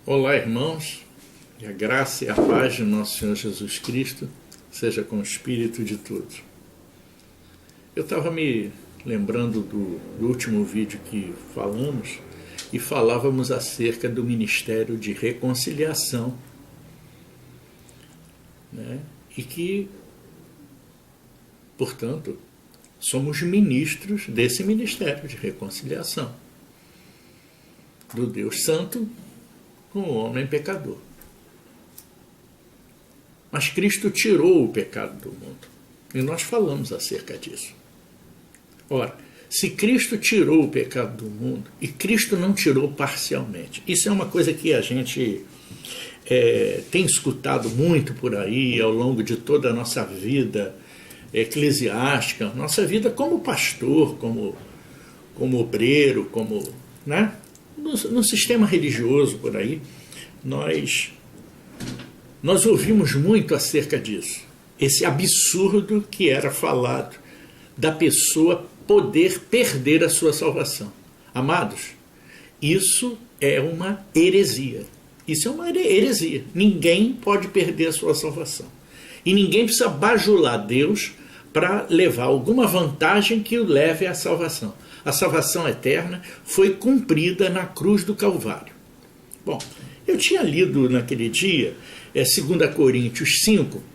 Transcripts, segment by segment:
Olá, irmãos, e a graça e a paz de nosso Senhor Jesus Cristo seja com o espírito de todos. Eu estava me lembrando do último vídeo que falamos e falávamos acerca do Ministério de Reconciliação, né? E que, portanto, somos ministros desse Ministério de Reconciliação, do Deus Santo com o homem pecador. Mas Cristo tirou o pecado do mundo. E nós falamos acerca disso. Ora, se Cristo tirou o pecado do mundo, e Cristo não tirou parcialmente, isso é uma coisa que a gente tem escutado muito por aí ao longo de toda a nossa vida eclesiástica, nossa vida como pastor, como obreiro, como, né? No sistema religioso por aí, nós ouvimos muito acerca disso. Esse absurdo que era falado da pessoa poder perder a sua salvação. Amados, isso é uma heresia. Isso é uma heresia. Ninguém pode perder a sua salvação. E ninguém precisa bajular Deus para levar alguma vantagem que o leve à salvação. A salvação eterna foi cumprida na cruz do Calvário. Bom, eu tinha lido naquele dia 2 Coríntios 5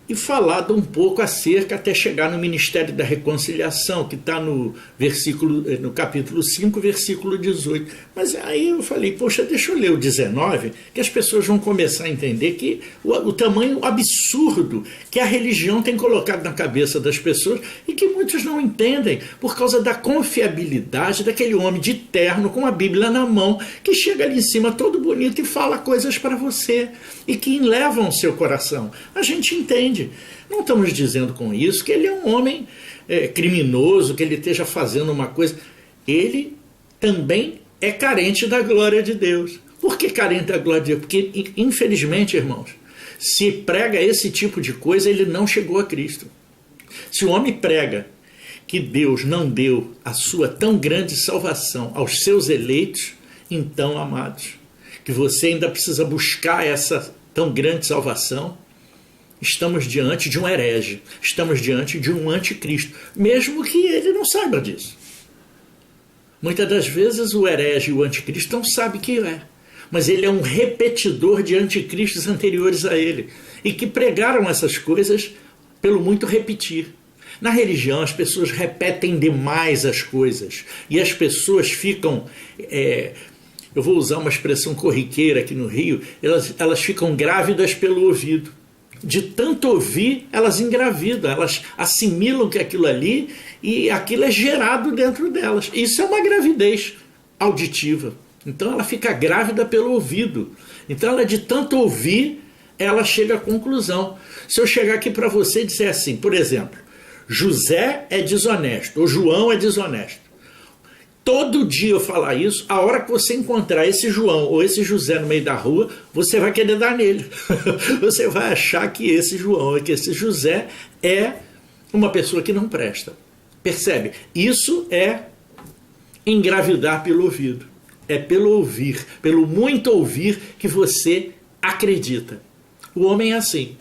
e falado um pouco acerca até chegar no Ministério da Reconciliação, que está no capítulo 5, versículo 18. Mas aí eu falei, poxa, deixa eu ler o 19, que as pessoas vão começar a entender que o tamanho absurdo que a religião tem colocado na cabeça das pessoas e que muitos não entendem por causa da confiabilidade daquele homem de terno com a Bíblia na mão, que chega ali em cima todo bonito e fala coisas para você e que levam o seu coração. A gente entende. Não estamos dizendo com isso que ele é um homem criminoso, que ele esteja fazendo uma coisa. Ele também é carente da glória de Deus. Por que carente da glória de Deus? Porque, infelizmente, irmãos, se prega esse tipo de coisa, ele não chegou a Cristo. Se o homem prega que Deus não deu a sua tão grande salvação aos seus eleitos, então, amados, que você ainda precisa buscar essa tão grande salvação, estamos diante de um herege, estamos diante de um anticristo, mesmo que ele não saiba disso. Muitas das vezes o herege e o anticristo não sabem que é, mas ele é um repetidor de anticristos anteriores a ele, e que pregaram essas coisas pelo muito repetir. Na religião as pessoas repetem demais as coisas, e as pessoas ficam... eu vou usar uma expressão corriqueira aqui no Rio, elas ficam grávidas pelo ouvido. De tanto ouvir, elas engravidam, elas assimilam que aquilo ali e aquilo é gerado dentro delas. Isso é uma gravidez auditiva. Então ela fica grávida pelo ouvido. Então ela, de tanto ouvir, ela chega à conclusão. Se eu chegar aqui para você e disser assim, por exemplo, José é desonesto ou João é desonesto. Todo dia eu falar isso, a hora que você encontrar esse João ou esse José no meio da rua, você vai querer dar nele. Você vai achar que esse João e que esse José é uma pessoa que não presta. Percebe? Isso é engravidar pelo ouvido. É pelo ouvir, pelo muito ouvir que você acredita. O homem é assim.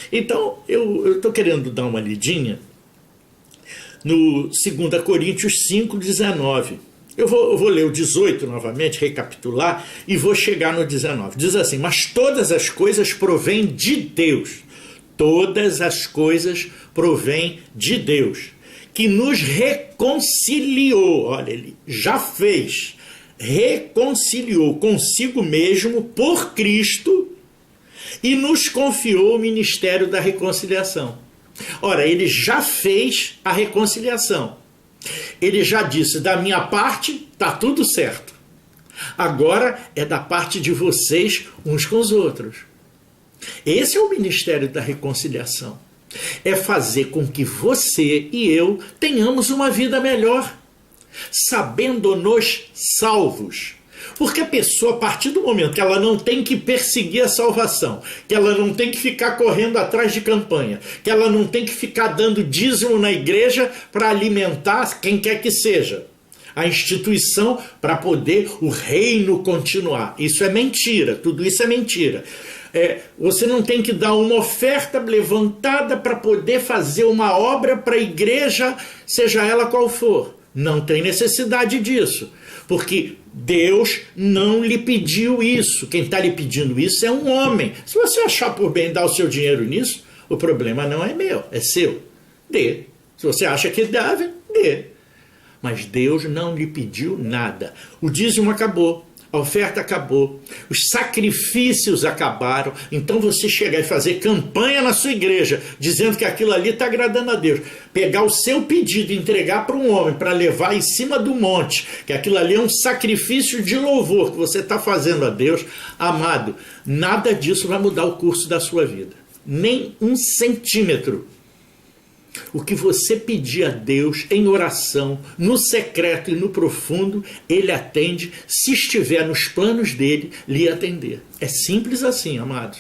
Então, eu estou querendo dar uma lidinha no 2 Coríntios 5, 19. Eu vou ler o 18 novamente, recapitular, e vou chegar no 19. Diz assim, mas todas as coisas provêm de Deus. Todas as coisas provêm de Deus, que nos reconciliou. Olha, ele já fez. Reconciliou consigo mesmo por Cristo e nos confiou o ministério da reconciliação. Ora, ele já fez a reconciliação. Ele já disse, da minha parte está tudo certo. Agora é da parte de vocês uns com os outros. Esse é o ministério da reconciliação. É fazer com que você e eu tenhamos uma vida melhor, sabendo-nos salvos. Porque a pessoa, a partir do momento que ela não tem que perseguir a salvação, que ela não tem que ficar correndo atrás de campanha, que ela não tem que ficar dando dízimo na igreja para alimentar quem quer que seja, a instituição para poder o reino continuar. Isso é mentira, tudo isso é mentira. Você não tem que dar uma oferta levantada para poder fazer uma obra para a igreja, seja ela qual for. Não tem necessidade disso, porque Deus não lhe pediu isso. Quem está lhe pedindo isso é um homem. Se você achar por bem dar o seu dinheiro nisso, o problema não é meu, é seu. Dê. Se você acha que deve, dê. Mas Deus não lhe pediu nada. O dízimo acabou. A oferta acabou, os sacrifícios acabaram, então você chegar e fazer campanha na sua igreja, dizendo que aquilo ali está agradando a Deus, pegar o seu pedido e entregar para um homem, para levar em cima do monte, que aquilo ali é um sacrifício de louvor que você está fazendo a Deus, amado, nada disso vai mudar o curso da sua vida, nem 1 centímetro. O que você pedir a Deus em oração, no secreto e no profundo, Ele atende, se estiver nos planos dele, lhe atender. É simples assim, amados.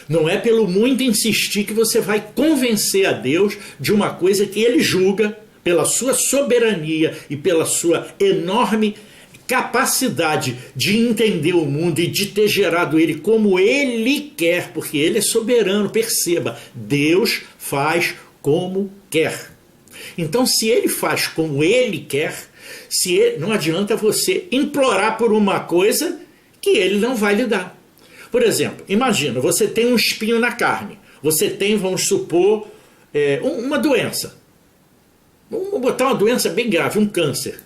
Não é pelo muito insistir que você vai convencer a Deus de uma coisa que Ele julga, pela sua soberania e pela sua enorme capacidade de entender o mundo e de ter gerado ele como Ele quer, porque Ele é soberano, perceba, Deus faz como quer. Então, se Ele faz como Ele quer, não adianta você implorar por uma coisa que Ele não vai lhe dar. Por exemplo, imagina, você tem um espinho na carne, você tem, vamos supor, uma doença. Vamos botar uma doença bem grave, um câncer.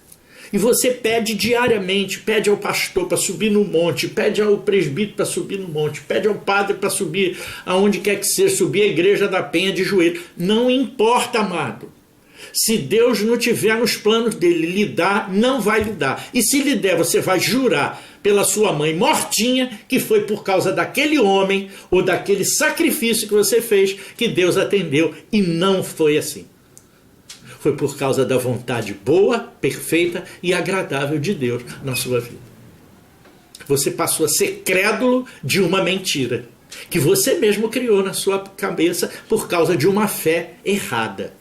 E você pede diariamente, pede ao pastor para subir no monte, pede ao presbítero para subir no monte, pede ao padre para subir aonde quer que seja, subir a igreja da Penha de joelho. Não importa, amado. Se Deus não tiver nos planos dele lhe dar, não vai lhe dar. E se lhe der, você vai jurar pela sua mãe mortinha que foi por causa daquele homem ou daquele sacrifício que você fez que Deus atendeu. E não foi assim. Foi por causa da vontade boa, perfeita e agradável de Deus na sua vida. Você passou a ser crédulo de uma mentira que você mesmo criou na sua cabeça por causa de uma fé errada,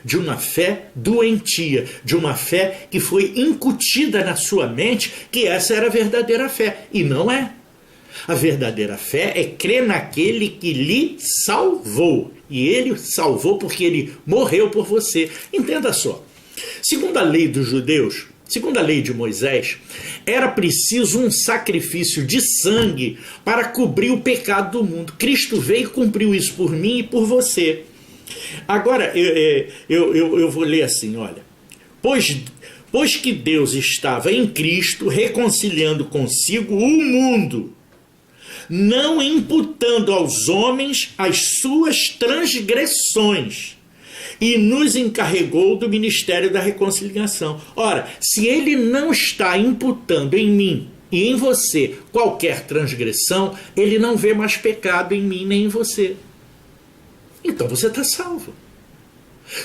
de uma fé doentia, de uma fé que foi incutida na sua mente que essa era a verdadeira fé. E não é. A verdadeira fé é crer naquele que lhe salvou. E Ele salvou porque Ele morreu por você. Entenda só. Segundo a lei dos judeus, segundo a lei de Moisés, era preciso um sacrifício de sangue para cobrir o pecado do mundo. Cristo veio e cumpriu isso por mim e por você. Agora, eu vou ler assim, olha. Pois que Deus estava em Cristo reconciliando consigo o mundo, não imputando aos homens as suas transgressões, e nos encarregou do ministério da reconciliação. Ora, se Ele não está imputando em mim e em você qualquer transgressão, Ele não vê mais pecado em mim nem em você. Então você está salvo.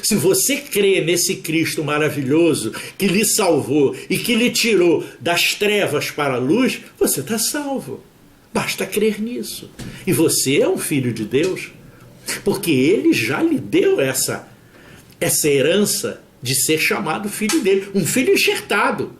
Se você crê nesse Cristo maravilhoso que lhe salvou e que lhe tirou das trevas para a luz, você está salvo. Basta crer nisso. E você é um filho de Deus, porque Ele já lhe deu essa herança de ser chamado filho dele. Um filho enxertado.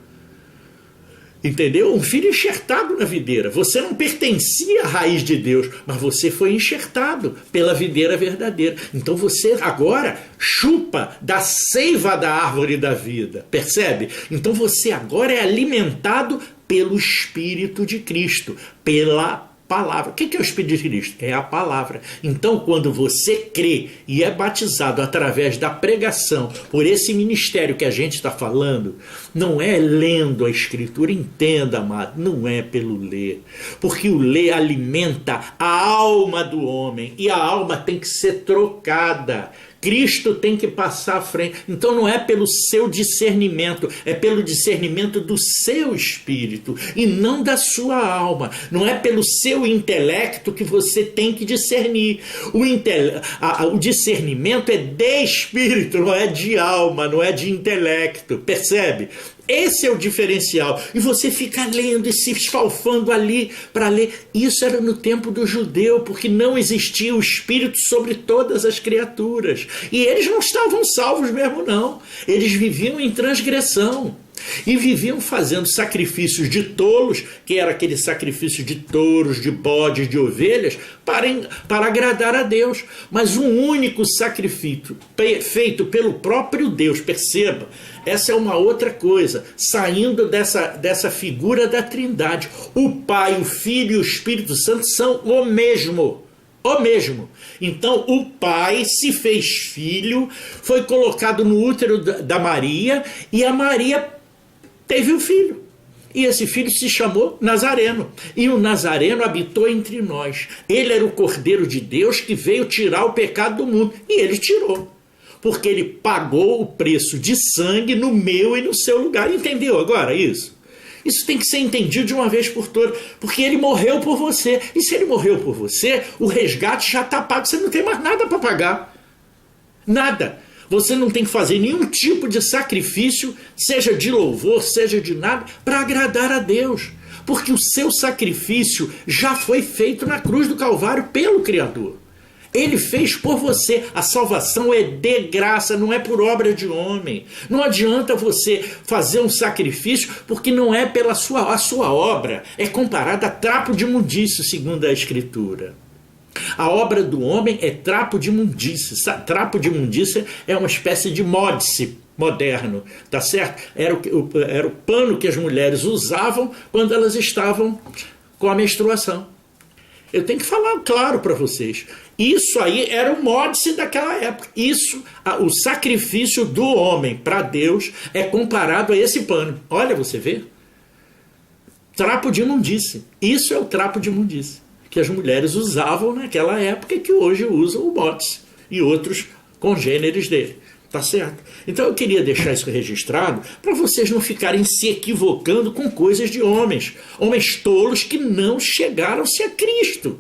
Entendeu? Um filho enxertado na videira. Você não pertencia à raiz de Deus, mas você foi enxertado pela videira verdadeira. Então você agora chupa da seiva da árvore da vida. Percebe? Então você agora é alimentado pelo Espírito de Cristo, pela palavra. O que é o Espírito de Cristo? É a palavra. Então, quando você crê e é batizado através da pregação por esse ministério que a gente está falando, não é lendo a Escritura, entenda, amado, não é pelo ler. Porque o ler alimenta a alma do homem e a alma tem que ser trocada. Cristo tem que passar à frente. Então não é pelo seu discernimento, é pelo discernimento do seu espírito e não da sua alma. Não é pelo seu intelecto que você tem que discernir. O discernimento é de espírito, não é de alma, não é de intelecto. Percebe? Esse é o diferencial. E você fica lendo e se esfalfando ali para ler. Isso era no tempo do judeu, porque não existia o Espírito sobre todas as criaturas. E eles não estavam salvos mesmo, não. Eles viviam em transgressão. E viviam fazendo sacrifícios de tolos, que era aquele sacrifício de touros, de bodes, de ovelhas, para agradar a Deus. Mas um único sacrifício feito pelo próprio Deus, perceba, essa é uma outra coisa, saindo dessa figura da Trindade. O Pai, o Filho e o Espírito Santo são o mesmo. O mesmo. Então o Pai se fez filho, foi colocado no útero da Maria, e a Maria teve um filho. E esse filho se chamou Nazareno. E o Nazareno habitou entre nós. Ele era o Cordeiro de Deus que veio tirar o pecado do mundo. E ele tirou. Porque ele pagou o preço de sangue no meu e no seu lugar. Entendeu agora isso? Isso tem que ser entendido de uma vez por todas. Porque ele morreu por você. E se ele morreu por você, o resgate já está pago. Você não tem mais nada para pagar. Nada. Você não tem que fazer nenhum tipo de sacrifício, seja de louvor, seja de nada, para agradar a Deus. Porque o seu sacrifício já foi feito na cruz do Calvário pelo Criador. Ele fez por você. A salvação é de graça, não é por obra de homem. Não adianta você fazer um sacrifício, porque não é pela a sua obra. É comparada a trapo de imundício, segundo a Escritura. A obra do homem é trapo de imundícia. Trapo de imundícia é uma espécie de módice moderno, tá certo? Era o pano que as mulheres usavam quando elas estavam com a menstruação. Eu tenho que falar claro para vocês. Isso aí era o módice daquela época. O sacrifício do homem para Deus é comparado a esse pano. Olha, você vê? Trapo de imundícia. Isso é o trapo de imundícia que as mulheres usavam naquela época e que hoje usam o módice e outros congêneres dele. Tá certo? Então eu queria deixar isso registrado para vocês não ficarem se equivocando com coisas de homens. Homens tolos que não chegaram-se a Cristo.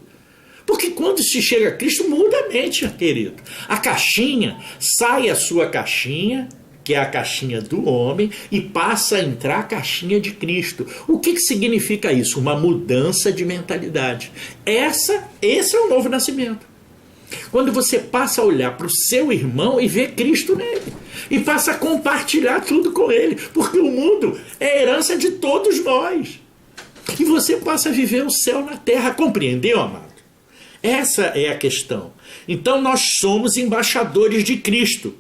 Porque quando se chega a Cristo, muda a mente, querido. A caixinha, sai a sua caixinha, que é a caixinha do homem, e passa a entrar a caixinha de Cristo. O que significa isso? Uma mudança de mentalidade. Esse é o novo nascimento. Quando você passa a olhar para o seu irmão e ver Cristo nele. E passa a compartilhar tudo com ele. Porque o mundo é herança de todos nós. E você passa a viver o céu na terra. Compreendeu, amado? Essa é a questão. Então nós somos embaixadores de Cristo.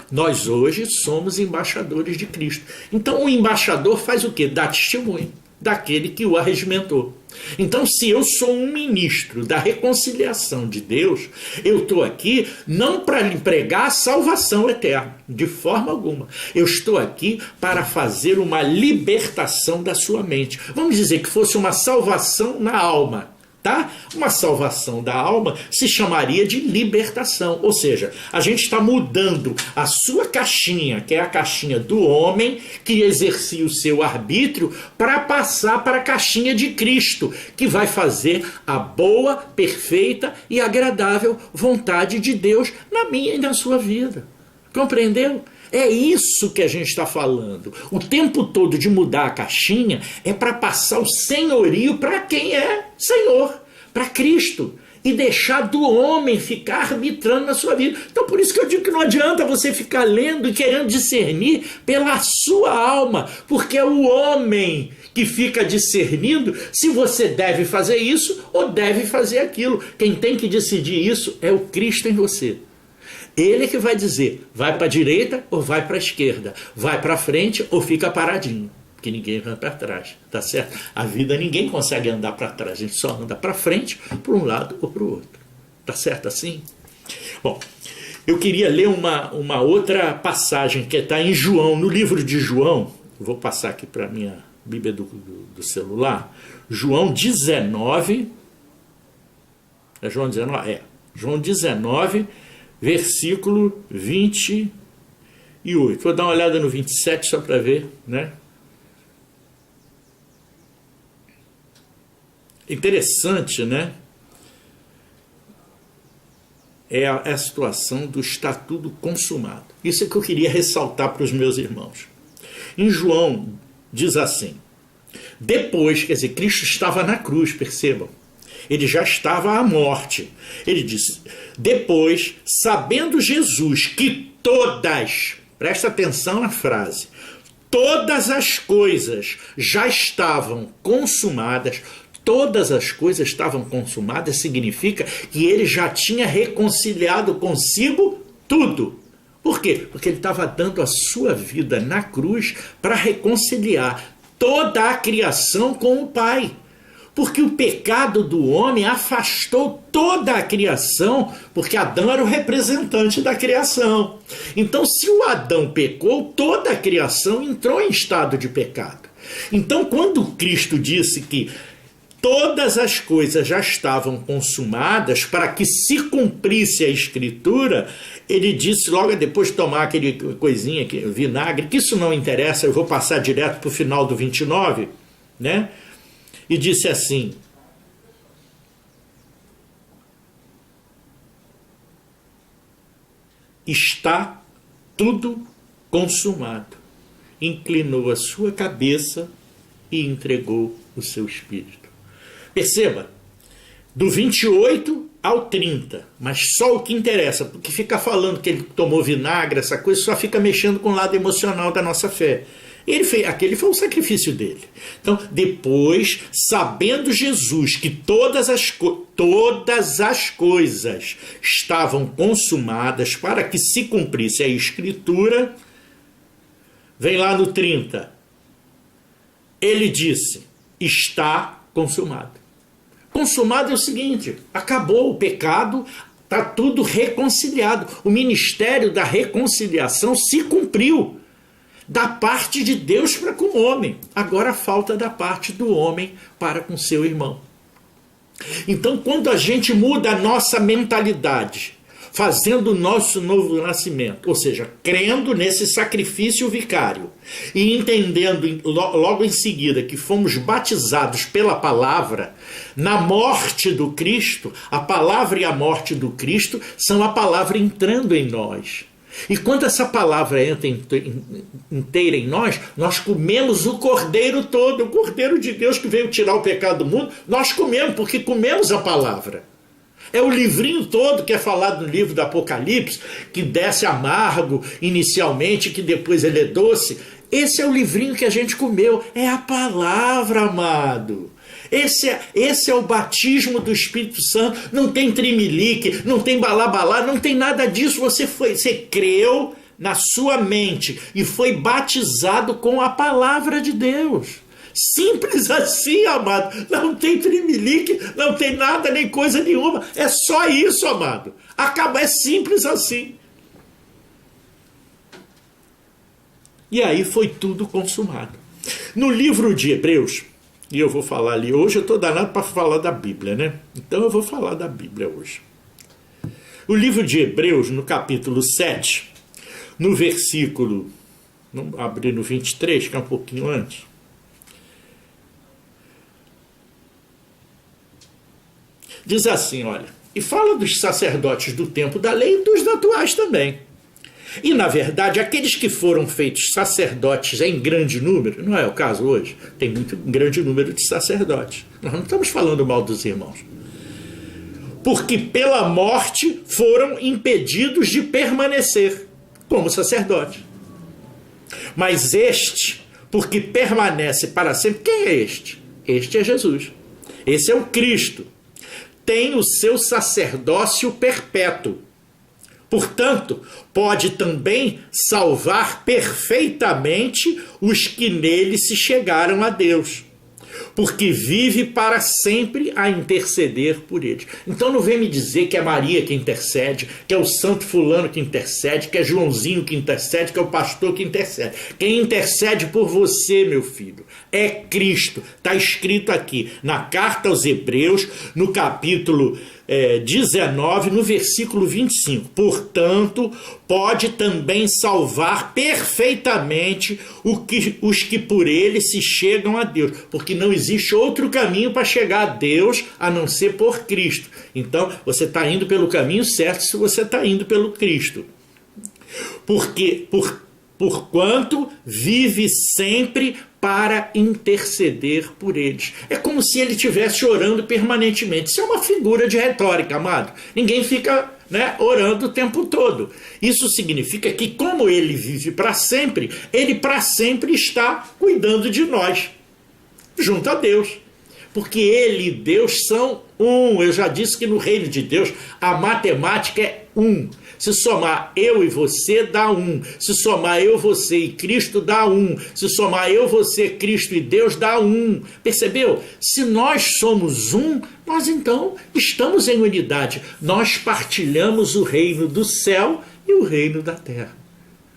Nós hoje somos embaixadores de Cristo. Então o embaixador faz o quê? Dá testemunho daquele que o arregimentou. Então, se eu sou um ministro da reconciliação de Deus, eu estou aqui não para lhe pregar a salvação eterna, de forma alguma. Eu estou aqui para fazer uma libertação da sua mente. Vamos dizer que fosse uma salvação na alma. Tá? Uma salvação da alma se chamaria de libertação. Ou seja, a gente está mudando a sua caixinha, que é a caixinha do homem, que exercia o seu arbítrio, para passar para a caixinha de Cristo, que vai fazer a boa, perfeita e agradável vontade de Deus na minha e na sua vida. Compreendeu? É isso que a gente está falando. O tempo todo de mudar a caixinha é para passar o senhorio para quem é Senhor, para Cristo. E deixar do homem ficar arbitrando na sua vida. Então por isso que eu digo que não adianta você ficar lendo e querendo discernir pela sua alma. Porque é o homem que fica discernindo se você deve fazer isso ou deve fazer aquilo. Quem tem que decidir isso é o Cristo em você. Ele é que vai dizer, vai para a direita ou vai para a esquerda, vai para frente ou fica paradinho, porque ninguém vai para trás, tá certo? A vida ninguém consegue andar para trás, a gente só anda para frente, para um lado ou para o outro, tá certo assim? Bom, eu queria ler uma outra passagem que está em João, no livro de João, vou passar aqui para a minha Bíblia do celular, João 19, é João 19? É, João 19, versículo 28. Vou dar uma olhada no 27 só para ver, né? Interessante, né? É a situação do está tudo consumado. Isso é que eu queria ressaltar para os meus irmãos. Em João diz assim, depois, quer dizer, Cristo estava na cruz, percebam, ele já estava à morte. Ele disse, depois, sabendo Jesus que presta atenção na frase, todas as coisas já estavam consumadas. Todas as coisas estavam consumadas significa que ele já tinha reconciliado consigo tudo. Por quê? Porque ele estava dando a sua vida na cruz para reconciliar toda a criação com o Pai. Porque o pecado do homem afastou toda a criação, porque Adão era o representante da criação. Então, se o Adão pecou, toda a criação entrou em estado de pecado. Então, quando Cristo disse que todas as coisas já estavam consumadas para que se cumprisse a Escritura, ele disse logo depois de tomar aquele coisinha, vinagre, que isso não interessa, eu vou passar direto para o final do 29, né? E disse assim, está tudo consumado. Inclinou a sua cabeça e entregou o seu espírito. Perceba, do 28 ao 30, mas só o que interessa, porque fica falando que ele tomou vinagre, essa coisa, só fica mexendo com o lado emocional da nossa fé. Aquele foi o sacrifício dele. Então, depois, sabendo Jesus que todas as coisas estavam consumadas para que se cumprisse a Escritura, vem lá no 30, ele disse, está consumado. Consumado é o seguinte, acabou o pecado, está tudo reconciliado. O ministério da reconciliação se cumpriu. Da parte de Deus para com o homem. Agora falta da parte do homem para com seu irmão. Então, quando a gente muda a nossa mentalidade, fazendo o nosso novo nascimento, ou seja, crendo nesse sacrifício vicário e entendendo logo em seguida que fomos batizados pela palavra, na morte do Cristo, a palavra e a morte do Cristo são a palavra entrando em nós. E quando essa palavra entra inteira em nós, nós comemos o Cordeiro todo, o Cordeiro de Deus que veio tirar o pecado do mundo, nós comemos, porque comemos a palavra. É o livrinho todo que é falado no livro do Apocalipse, que desce amargo inicialmente, que depois ele é doce. Esse é o livrinho que a gente comeu, é a palavra, amado. Esse é o batismo do Espírito Santo. Não tem trimelique, não tem balabalá, não tem nada disso. Você creu na sua mente e foi batizado com a palavra de Deus. Simples assim, amado. Não tem trimelique, não tem nada, nem coisa nenhuma. É só isso, amado. É simples assim. E aí foi tudo consumado. No livro de Hebreus, e eu vou falar ali, hoje eu estou danado para falar da Bíblia, né? Então eu vou falar da Bíblia hoje. O livro de Hebreus, no capítulo 7, no versículo, vamos abrir no 23, que é um pouquinho antes. Diz assim, olha, e fala dos sacerdotes do tempo da lei e dos atuais também. E, na verdade, aqueles que foram feitos sacerdotes em grande número, não é o caso hoje, tem muito grande número de sacerdotes. Nós não estamos falando mal dos irmãos. Porque pela morte foram impedidos de permanecer como sacerdote. Mas este, porque permanece para sempre, quem é este? Este é Jesus. Esse é o Cristo. Tem o seu sacerdócio perpétuo. Portanto, pode também salvar perfeitamente os que nele se chegaram a Deus, porque vive para sempre a interceder por eles. Então não vem me dizer que é Maria que intercede, que é o santo fulano que intercede, que é Joãozinho que intercede, que é o pastor que intercede. Quem intercede por você, meu filho, é Cristo. Está escrito aqui na carta aos Hebreus, no capítulo 19, no versículo 25. Portanto, pode também salvar perfeitamente os que por ele se chegam a Deus, porque não existe outro caminho para chegar a Deus a não ser por Cristo. Então, você está indo pelo caminho certo se você está indo pelo Cristo. porquanto vive sempre para interceder por eles. É como se ele estivesse orando permanentemente. Isso é uma figura de retórica, amado. Ninguém fica, orando o tempo todo. Isso significa que, como ele vive para sempre, ele para sempre está cuidando de nós, junto a Deus. Porque ele e Deus são um. Eu já disse que no reino de Deus a matemática é um. Se somar eu e você, dá um. Se somar eu, você e Cristo, dá um. Se somar eu, você, Cristo e Deus, dá um. Percebeu? Se nós somos um, nós então estamos em unidade. Nós partilhamos o reino do céu e o reino da terra.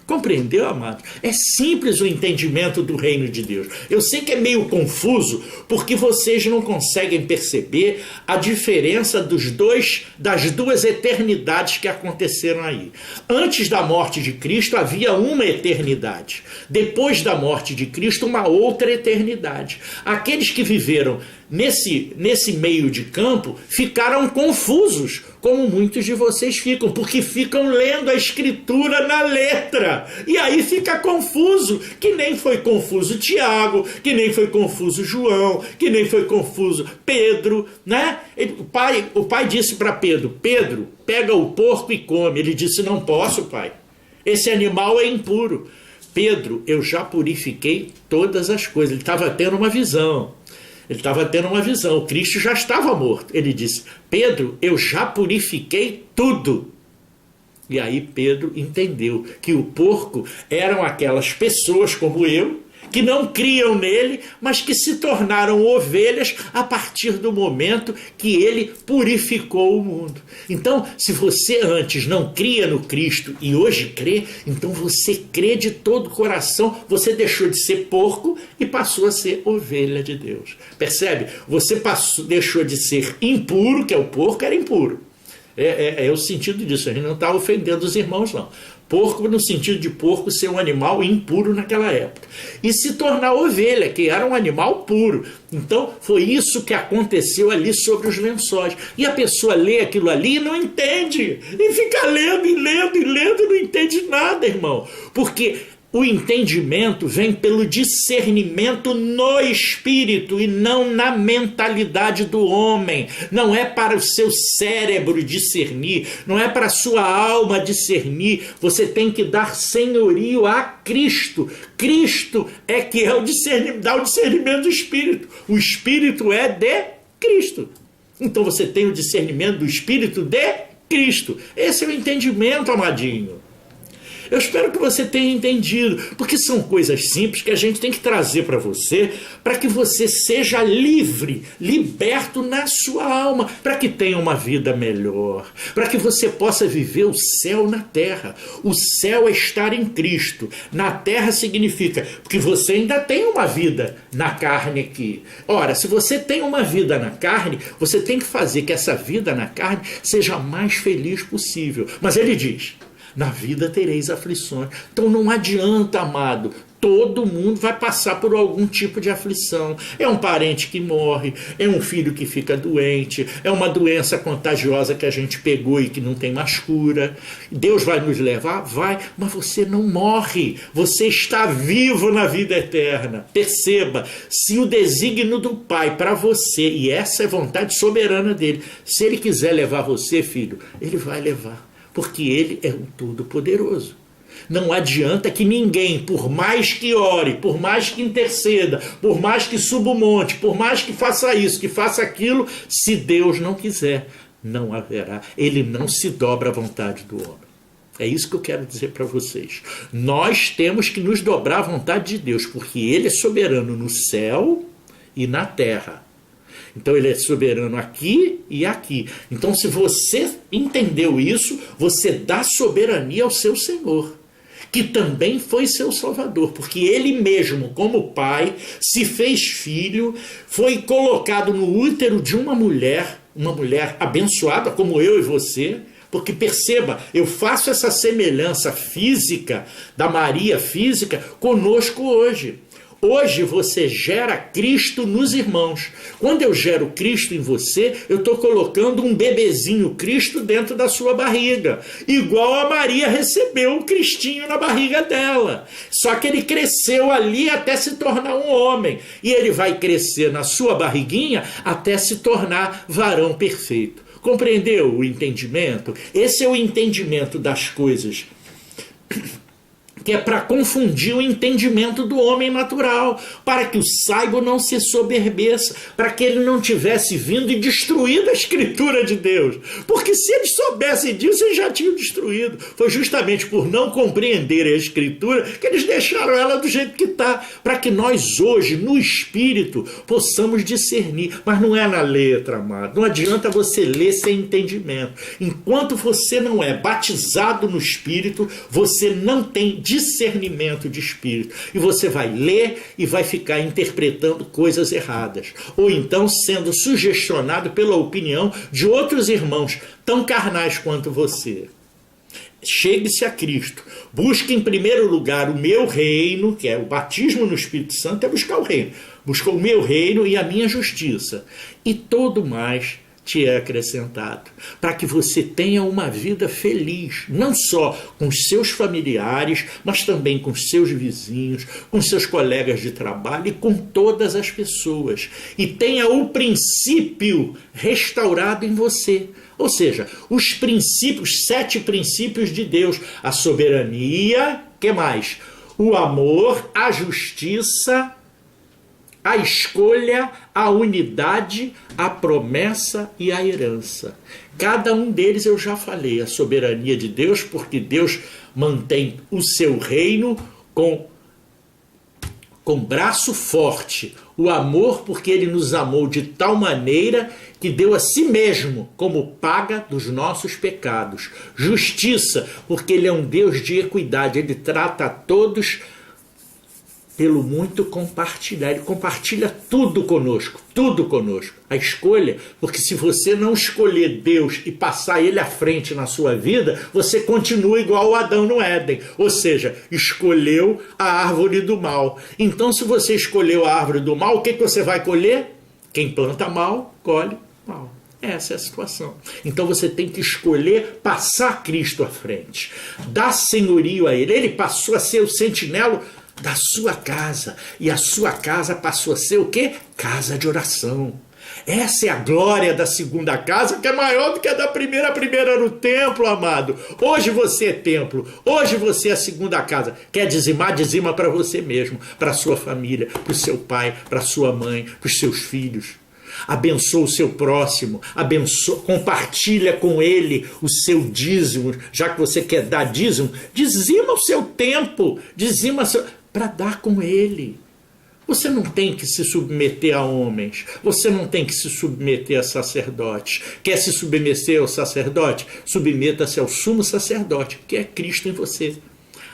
Compreendeu, amado? É simples o entendimento do reino de Deus. Eu sei que é meio confuso, porque vocês não conseguem perceber a diferença das duas eternidades que aconteceram aí. Antes da morte de Cristo havia uma eternidade. Depois da morte de Cristo, uma outra eternidade. Aqueles que viveram nesse meio de campo ficaram confusos, como muitos de vocês ficam, porque ficam lendo a escritura na letra, e aí fica confuso, que nem foi confuso Tiago, que nem foi confuso João, que nem foi confuso Pedro, né? O pai disse para Pedro, Pedro, pega o porco e come. Ele disse, não posso, pai, esse animal é impuro. Pedro, eu já purifiquei todas as coisas. Ele estava tendo uma visão. O Cristo já estava morto. Ele disse, Pedro, eu já purifiquei tudo. E aí Pedro entendeu que o porco eram aquelas pessoas como eu, que não criam nele, mas que se tornaram ovelhas a partir do momento que ele purificou o mundo. Então, se você antes não cria no Cristo e hoje crê, então você crê de todo o coração, você deixou de ser porco e passou a ser ovelha de Deus. Percebe? Você deixou de ser impuro, que é o porco, era impuro. É o sentido disso, a gente não está ofendendo os irmãos, não. Porco no sentido de porco ser um animal impuro naquela época. E se tornar ovelha, que era um animal puro. Então foi isso que aconteceu ali sobre os lençóis. E a pessoa lê aquilo ali e não entende. E fica lendo e lendo e lendo e não entende nada, irmão. Porque o entendimento vem pelo discernimento no espírito e não na mentalidade do homem. Não é para o seu cérebro discernir, não é para a sua alma discernir. Você tem que dar senhorio a Cristo. Cristo é que é dá o discernimento do espírito. O espírito é de Cristo. Então você tem o discernimento do espírito de Cristo. Esse é o entendimento, amadinho. Eu espero que você tenha entendido, porque são coisas simples que a gente tem que trazer para você, para que você seja livre, liberto na sua alma, para que tenha uma vida melhor, para que você possa viver o céu na terra. O céu é estar em Cristo. Na terra significa que você ainda tem uma vida na carne aqui. Ora, se você tem uma vida na carne, você tem que fazer que essa vida na carne seja a mais feliz possível. Mas ele diz, na vida tereis aflições. Então não adianta, amado. Todo mundo vai passar por algum tipo de aflição. É um parente que morre, é um filho que fica doente, é uma doença contagiosa que a gente pegou e que não tem mais cura. Deus vai nos levar? Vai, mas você não morre. Você está vivo na vida eterna. Perceba, se o desígnio do Pai para você, e essa é a vontade soberana dele, se ele quiser levar você, filho, ele vai levar. Porque ele é o Todo-Poderoso. Não adianta que ninguém, por mais que ore, por mais que interceda, por mais que suba o monte, por mais que faça isso, que faça aquilo, se Deus não quiser, não haverá. Ele não se dobra à vontade do homem. É isso que eu quero dizer para vocês. Nós temos que nos dobrar à vontade de Deus, porque ele é soberano no céu e na terra. Então ele é soberano aqui e aqui. Então se você entendeu isso, você dá soberania ao seu Senhor, que também foi seu Salvador, porque ele mesmo, como pai, se fez filho, foi colocado no útero de uma mulher abençoada como eu e você, porque perceba, eu faço essa semelhança física da Maria física conosco hoje. Hoje você gera Cristo nos irmãos. Quando eu gero Cristo em você, eu estou colocando um bebezinho Cristo dentro da sua barriga. Igual a Maria recebeu o Cristinho na barriga dela. Só que ele cresceu ali até se tornar um homem. E ele vai crescer na sua barriguinha até se tornar varão perfeito. Compreendeu o entendimento? Esse é o entendimento das coisas, que é para confundir o entendimento do homem natural, para que o sábio não se soberbeça, para que ele não tivesse vindo e destruído a Escritura de Deus. Porque se eles soubessem disso, eles já tinham destruído. Foi justamente por não compreenderem a Escritura que eles deixaram ela do jeito que está, para que nós hoje, no Espírito, possamos discernir. Mas não é na letra, amado. Não adianta você ler sem entendimento. Enquanto você não é batizado no Espírito, você não tem discernimento de espírito. E você vai ler e vai ficar interpretando coisas erradas. Ou então sendo sugestionado pela opinião de outros irmãos tão carnais quanto você. Chegue-se a Cristo. Busque em primeiro lugar o meu reino, que é o batismo no Espírito Santo, é buscar o reino. Busca o meu reino e a minha justiça. E todo mais te é acrescentado, para que você tenha uma vida feliz, não só com os seus familiares, mas também com os seus vizinhos, com seus colegas de trabalho e com todas as pessoas. E tenha o princípio restaurado em você. Ou seja, os princípios, 7 princípios de Deus. A soberania, que mais? O amor, a justiça, a escolha, a unidade, a promessa e a herança. Cada um deles eu já falei. A soberania de Deus, porque Deus mantém o seu reino com braço forte. O amor, porque ele nos amou de tal maneira que deu a si mesmo como paga dos nossos pecados. Justiça, porque ele é um Deus de equidade. Ele trata a todos pelo muito compartilhar. Ele compartilha tudo conosco, tudo conosco. A escolha, porque se você não escolher Deus e passar ele à frente na sua vida, você continua igual o Adão no Éden. Ou seja, escolheu a árvore do mal. Então, se você escolheu a árvore do mal, o que você vai colher? Quem planta mal, colhe mal. Essa é a situação. Então você tem que escolher passar Cristo à frente. Dar senhorio a ele. Ele passou a ser o sentinela da sua casa. E a sua casa passou a ser o quê? Casa de oração. Essa é a glória da segunda casa, que é maior do que a da primeira. A primeira era o templo, amado. Hoje você é templo. Hoje você é a segunda casa. Quer dizimar? Dizima para você mesmo, para a sua família, para o seu pai, para a sua mãe, para os seus filhos. Abençoa o seu próximo, compartilha com ele o seu dízimo, já que você quer dar dízimo, dizima o seu tempo, dizima para dar com ele. Você não tem que se submeter a homens, você não tem que se submeter a sacerdotes. Quer se submeter ao sacerdote? Submeta-se ao sumo sacerdote, que é Cristo em você.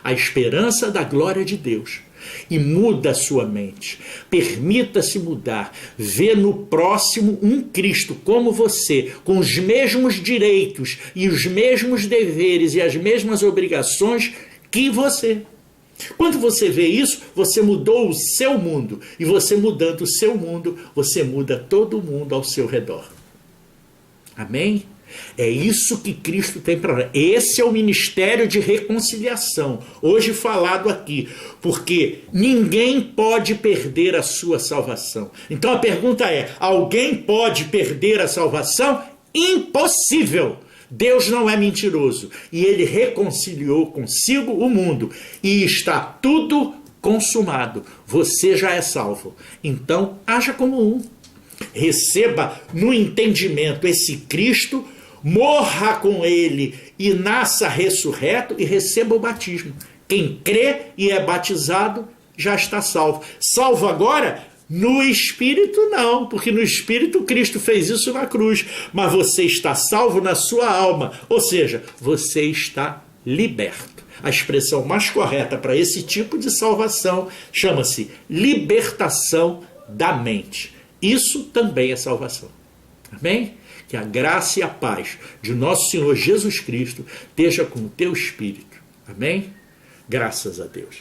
A esperança da glória de Deus. E muda a sua mente. Permita-se mudar. Vê no próximo um Cristo como você, com os mesmos direitos e os mesmos deveres e as mesmas obrigações que você. Quando você vê isso, você mudou o seu mundo. E você mudando o seu mundo, você muda todo mundo ao seu redor. Amém? É isso que Cristo tem para nós. Esse é o ministério de reconciliação, hoje falado aqui, porque ninguém pode perder a sua salvação. Então a pergunta é, alguém pode perder a salvação? Impossível! Deus não é mentiroso, e ele reconciliou consigo o mundo, e está tudo consumado. Você já é salvo. Então, haja como um. Receba no entendimento esse Cristo, morra com ele e nasça ressurreto e receba o batismo. Quem crê e é batizado já está salvo. Salvo agora? No Espírito não, porque no Espírito Cristo fez isso na cruz. Mas você está salvo na sua alma, ou seja, você está liberto. A expressão mais correta para esse tipo de salvação chama-se libertação da mente. Isso também é salvação. Amém? Que a graça e a paz de nosso Senhor Jesus Cristo esteja com o teu espírito. Amém? Graças a Deus.